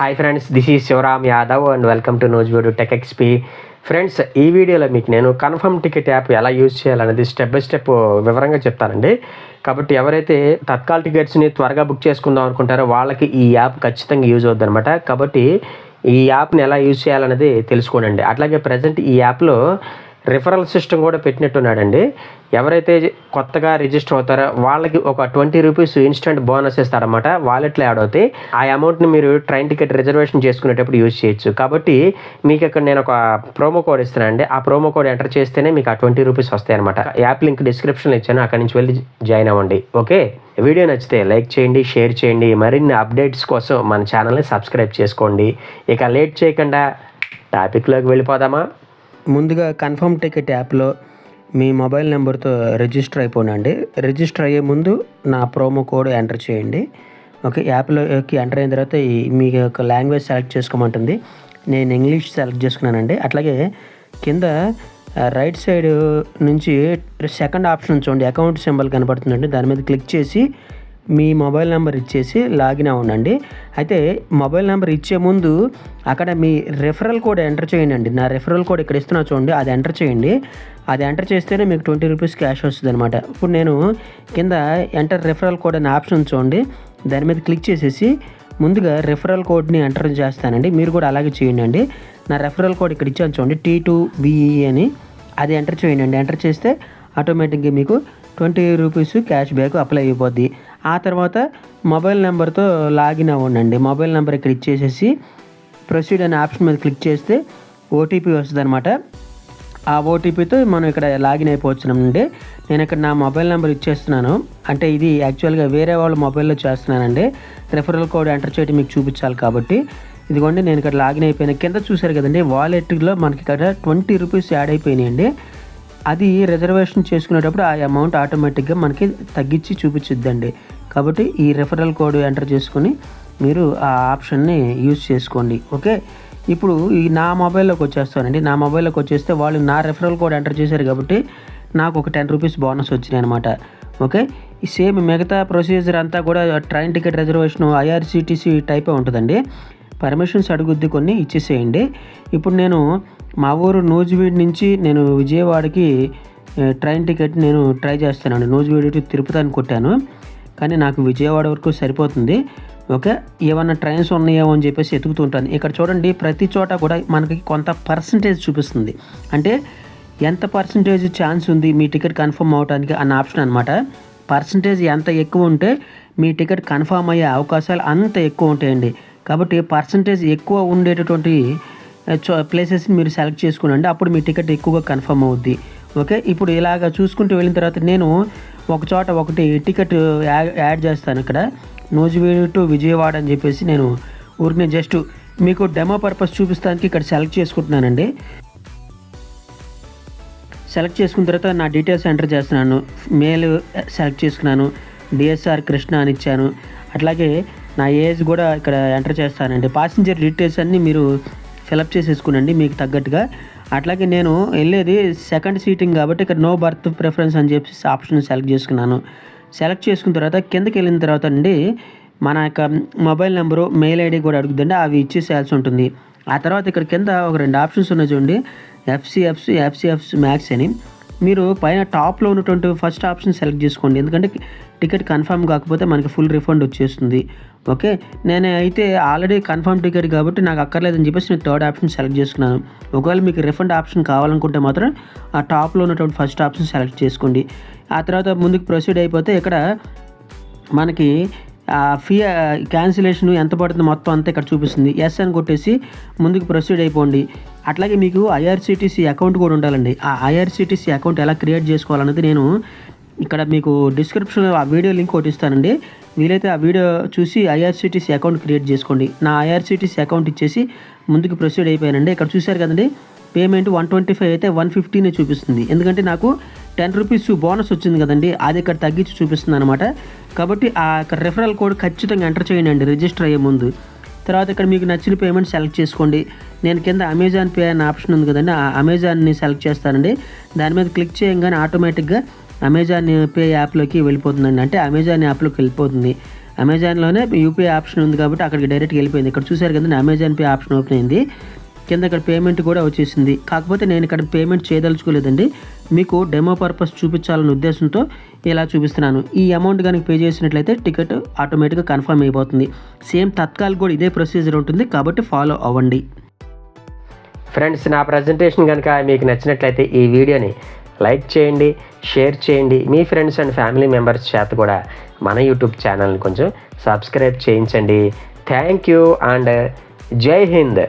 Hi friends, this is Shivaram Yadav and welcome to నోజ్బోర్డ్ tech XP. Friends, ఈ వీడియోలో మీకు నేను కన్ఫర్మ్ టికెట్ యాప్ ఎలా యూజ్ చేయాలనేది స్టెప్ బై స్టెప్ వివరంగా చెప్తానండి. కాబట్టి ఎవరైతే తత్కాల్ టికెట్స్ని త్వరగా బుక్ చేసుకుందాం అనుకుంటారో వాళ్ళకి ఈ యాప్ ఖచ్చితంగా యూజ్ అవుద్ది అనమాట. కాబట్టి ఈ యాప్ని ఎలా యూజ్ చేయాలనేది తెలుసుకోండి. అట్లాగే ప్రజెంట్ ఈ యాప్లో రిఫరల్ సిస్టమ్ కూడా పెట్టినట్టున్నాడండి. ఎవరైతే కొత్తగా రిజిస్టర్ అవుతారో వాళ్ళకి ఒక 20 రూపీస్ ఇన్స్టెంట్ బోనస్ ఇస్తారన్నమాట. వాలెట్లో యాడ్ అవుతాయి. ఆ అమౌంట్ని మీరు ట్రైన్ టికెట్ రిజర్వేషన్ చేసుకునేటప్పుడు యూజ్ చేయొచ్చు. కాబట్టి మీకు ఇక్కడ నేను ఒక ప్రోమో కోడ్ ఇస్తానండి. ఆ ప్రోమో కోడ్ ఎంటర్ చేస్తేనే మీకు ఆ 20 రూపీస్ వస్తాయి అనమాట. యాప్ లింక్ డిస్క్రిప్షన్లో ఇచ్చాను, అక్కడి నుంచి వెళ్ళి జాయిన్ అవ్వండి. ఓకే, వీడియో నచ్చితే లైక్ చేయండి, షేర్ చేయండి. మరిన్ని అప్డేట్స్ కోసం మన ఛానల్ని సబ్స్క్రైబ్ చేసుకోండి. ఇక లేట్ చేయకుండా టాపిక్లోకి వెళ్ళిపోదామా? ముందుగా కన్ఫర్మ్ టికెట్ యాప్లో మీ మొబైల్ నెంబర్తో రిజిస్టర్ అయిపోనండి. రిజిస్టర్ అయ్యే ముందు నా ప్రోమో కోడ్ ఎంటర్ చేయండి. ఓకే, యాప్లోకి ఎంటర్ అయిన తర్వాత మీ యొక్క లాంగ్వేజ్ సెలెక్ట్ చేసుకోమంటుంది. నేను ఇంగ్లీష్ సెలెక్ట్ చేసుకున్నానండి. అట్లాగే కింద రైట్ సైడ్ నుంచి సెకండ్ ఆప్షన్ చూడండి, అకౌంట్ సింబల్ కనపడుతుందండి. దాని మీద క్లిక్ చేసి మీ మొబైల్ నెంబర్ ఇచ్చేసి లాగిన్ అవ్వండి. అయితే మొబైల్ నెంబర్ ఇచ్చే ముందు అక్కడ మీ రెఫరల్ కోడ్ ఎంటర్ చేయండి. నా రెఫరల్ కోడ్ ఇక్కడ ఇస్తున్నా చూడండి, అది ఎంటర్ చేయండి. అది ఎంటర్ చేస్తేనే మీకు 20 రూపీస్ క్యాష్ వస్తుంది అనమాట. ఇప్పుడు నేను కింద ఎంటర్ రెఫరల్ కోడ్ అనే ఆప్షన్ చూడండి, దాని మీద క్లిక్ చేసేసి ముందుగా రెఫరల్ కోడ్ని ఎంటర్ చేస్తానండి. మీరు కూడా అలాగే చేయండి. నా రెఫరల్ కోడ్ ఇక్కడ ఇచ్చాను చూడండి, T2BE అని. అది ఎంటర్ చేయండి. ఎంటర్ చేస్తే ఆటోమేటిక్గా మీకు 20 రూపీస్ క్యాష్ బ్యాక్ అప్లై అయిపోద్ది. ఆ తర్వాత మొబైల్ నెంబర్తో లాగిన్ అవ్వండి. మొబైల్ నెంబర్ ఇక్కడ ఇచ్చేసేసి ప్రొసీడ్ అనే ఆప్షన్ మీద క్లిక్ చేస్తే ఓటీపీ వస్తుంది అనమాట. ఆ ఓటీపీతో మనం ఇక్కడ లాగిన్ అయిపోవచ్చునండి. నేను ఇక్కడ నా మొబైల్ నెంబర్ ఇచ్చేస్తున్నాను. అంటే ఇది యాక్చువల్గా వేరే వాళ్ళ మొబైల్లో చేస్తున్నానండి. రెఫరల్ కోడ్ ఎంటర్ చేయడం మీకు చూపించాలి కాబట్టి. ఇదిగోండి, నేను ఇక్కడ లాగిన్ అయిపోయిన. కింద చూసారు కదండి, వాలెట్లో మనకి ఇక్కడ 20 రూపీస్ యాడ్ అయిపోయినాయండి. అది రిజర్వేషన్ చేసుకునేటప్పుడు ఆ అమౌంట్ ఆటోమేటిక్గా మనకి తగ్గించి చూపించిద్దండి. కాబట్టి ఈ రెఫరల్ కోడ్ ఎంటర్ చేసుకొని మీరు ఆ ఆప్షన్ని యూజ్ చేసుకోండి. ఓకే, ఇప్పుడు నా మొబైల్లోకి వచ్చేస్తానండి. నా మొబైల్లోకి వచ్చేస్తే వాళ్ళు నా రెఫరల్ కోడ్ ఎంటర్ చేశారు కాబట్టి నాకు ఒక 10 రూపీస్ బోనస్ వచ్చినాయి అనమాట. ఓకే, ఈ సేమ్ మిగతా ప్రొసీజర్ అంతా కూడా ట్రైన్ టికెట్ రిజర్వేషన్ IRCTC టైపే ఉంటుందండి. పర్మిషన్స్ అడుగుద్ది, కొన్ని ఇచ్చేసేయండి. ఇప్పుడు నేను మా ఊరు నూజివీడు నుంచి నేను విజయవాడకి ట్రైన్ టికెట్ నేను ట్రై చేస్తానండి. నూజివీడు టు తిరుపతి అని కొట్టాను, కానీ నాకు విజయవాడ వరకు సరిపోతుంది. ఓకే, ఏమన్నా ట్రైన్స్ ఉన్నాయేమో అని చెప్పేసి ఎతుకుతుంటాను. ఇక్కడ చూడండి, ప్రతి చోట కూడా మనకి కొంత పర్సంటేజ్ చూపిస్తుంది. అంటే ఎంత పర్సంటేజ్ ఛాన్స్ ఉంది మీ టికెట్ కన్ఫర్మ్ అవడానికి అన్న ఆప్షన్ అనమాట. పర్సంటేజ్ ఎంత ఎక్కువ ఉంటే మీ టికెట్ కన్ఫర్మ్ అయ్యే అవకాశాలు అంత ఎక్కువ ఉంటాయండి. కాబట్టి పర్సంటేజ్ ఎక్కువ ఉండేటటువంటి ప్లేసెస్ని మీరు సెలెక్ట్ చేసుకునండి. అప్పుడు మీ టికెట్ ఎక్కువగా కన్ఫర్మ్ అవుద్ది. ఓకే, ఇప్పుడు ఇలాగ చూసుకుంటూ వెళ్ళిన తర్వాత నేను ఒక చోట ఒకటి టికెట్ యాడ్ చేస్తాను. ఇక్కడ నూజివీడు టు విజయవాడ అని చెప్పేసి నేను ఊరిని జస్ట్ మీకు డెమో పర్పస్ చూపిస్తానికి ఇక్కడ సెలెక్ట్ చేసుకుంటున్నానండి. సెలెక్ట్ చేసుకున్న తర్వాత నా డీటెయిల్స్ ఎంటర్ చేస్తున్నాను. మెయిల్ సెలెక్ట్ చేసుకున్నాను, DSR కృష్ణ అని ఇచ్చాను. అట్లాగే నా ఏజ్ కూడా ఇక్కడ ఎంటర్ చేస్తానండి. ప్యాసింజర్ డీటెయిల్స్ అన్నీ మీరు ఫిలప్ చేసేసుకునండి మీకు తగ్గట్టుగా. అట్లాగే నేను వెళ్ళేది సెకండ్ సీటింగ్ కాబట్టి ఇక్కడ నో బర్త్ ప్రిఫరెన్స్ అని చెప్పేసి ఆప్షన్ సెలెక్ట్ చేసుకున్నాను. సెలెక్ట్ చేసుకున్న తర్వాత కిందకి వెళ్ళిన తర్వాత అండి మన యొక్క మొబైల్ నెంబరు, మెయిల్ ID కూడా అడుగుతుందండి. అవి ఇచ్చేసేయాల్సి ఉంటుంది. ఆ తర్వాత ఇక్కడ కింద ఒక 2 ఆప్షన్స్ ఉన్నాయి చూడండి, FCFs మ్యాక్స్ అని. మీరు పైన టాప్లో ఉన్నటువంటి ఫస్ట్ ఆప్షన్ సెలెక్ట్ చేసుకోండి, ఎందుకంటే టికెట్ కన్ఫర్మ్ కాకపోతే మనకి ఫుల్ రిఫండ్ వచ్చేస్తుంది. ఓకే, నేను అయితే ఆల్రెడీ కన్ఫర్మ్ టికెట్ కాబట్టి నాకు అక్కర్లేదని చెప్పేసి నేను థర్డ్ ఆప్షన్ సెలెక్ట్ చేసుకున్నాను. ఒకవేళ మీకు రిఫండ్ ఆప్షన్ కావాలనుకుంటే మాత్రం ఆ టాప్లో ఉన్నటువంటి ఫస్ట్ ఆప్షన్ సెలెక్ట్ చేసుకోండి. ఆ తర్వాత ముందుకు ప్రొసీడ్ అయిపోతే ఇక్కడ మనకి ఫీ క్యాన్సిలేషన్ ఎంత పడుతుంది మొత్తం అంతా ఇక్కడ చూపిస్తుంది. ఎస్ అని కొట్టేసి ముందుకు ప్రొసీడ్ అయిపోండి. అట్లాగే మీకు IRCTC అకౌంట్ కూడా ఉండాలండి. ఆ IRCTC అకౌంట్ ఎలా క్రియేట్ చేసుకోవాలన్నది నేను ఇక్కడ మీకు డిస్క్రిప్షన్లో ఆ వీడియో లింక్ ఒకటి ఇస్తానండి. వీలైతే ఆ వీడియో చూసి IRCTC అకౌంట్ క్రియేట్ చేసుకోండి. నా IRCTC అకౌంట్ ఇచ్చేసి ముందుకు ప్రొసీడ్ అయిపోయానండి. ఇక్కడ చూశారు కదండి, పేమెంట్ 125 అయితే 150నే చూపిస్తుంది. ఎందుకంటే నాకు 10 రూపీస్ బోనస్ వచ్చింది కదండి, అది ఇక్కడ తగ్గించి చూపిస్తుంది అనమాట. కాబట్టి ఆ రెఫరల్ కోడ్ ఖచ్చితంగా ఎంటర్ చేయండి రిజిస్టర్ అయ్యే ముందు. తర్వాత ఇక్కడ మీకు నచ్చిన పేమెంట్ సెలెక్ట్ చేసుకోండి. నేను కింద అమెజాన్ పే అనే ఆప్షన్ ఉంది కదండి, ఆ అమెజాన్ని సెలెక్ట్ చేస్తానండి. దాని మీద క్లిక్ చేయగానే ఆటోమేటిక్గా అమెజాన్ పే యాప్లోకి వెళ్ళిపోతుందండి. అంటే అమెజాన్ యాప్లోకి వెళ్ళిపోతుంది. అమెజాన్లోనే యూపీఐ ఆప్షన్ ఉంది కాబట్టి అక్కడికి డైరెక్ట్గా వెళ్ళిపోయింది. ఇక్కడ చూసారు కదండి, అమెజాన్ పే ఆప్షన్ ఓపెన్ అయింది. కింద ఇక్కడ పేమెంట్ కూడా వచ్చేసింది. కాకపోతే నేను ఇక్కడ పేమెంట్ చేయదలుచుకోలేదండి, మీకు డెమో పర్పస్ చూపించాలనే ఉద్దేశంతో ఇలా చూపిస్తున్నాను. ఈ అమౌంట్ కనుక పే చేసినట్లయితే టికెట్ ఆటోమేటిక్గా కన్ఫర్మ్ అయిపోతుంది. సేమ్ తత్కాల్ కూడా ఇదే ప్రొసీజర్ ఉంటుంది కాబట్టి ఫాలో అవ్వండి. ఫ్రెండ్స్, నా ప్రజెంటేషన్ కనుక మీకు నచ్చినట్లయితే ఈ వీడియోని లైక్ చేయండి, షేర్ చేయండి. మీ ఫ్రెండ్స్ అండ్ ఫ్యామిలీ మెంబర్స్ చేత కూడా మన యూట్యూబ్ ఛానల్ని కొంచెం సబ్స్క్రైబ్ చేయించండి. థ్యాంక్ యూ అండ్ జై హింద్.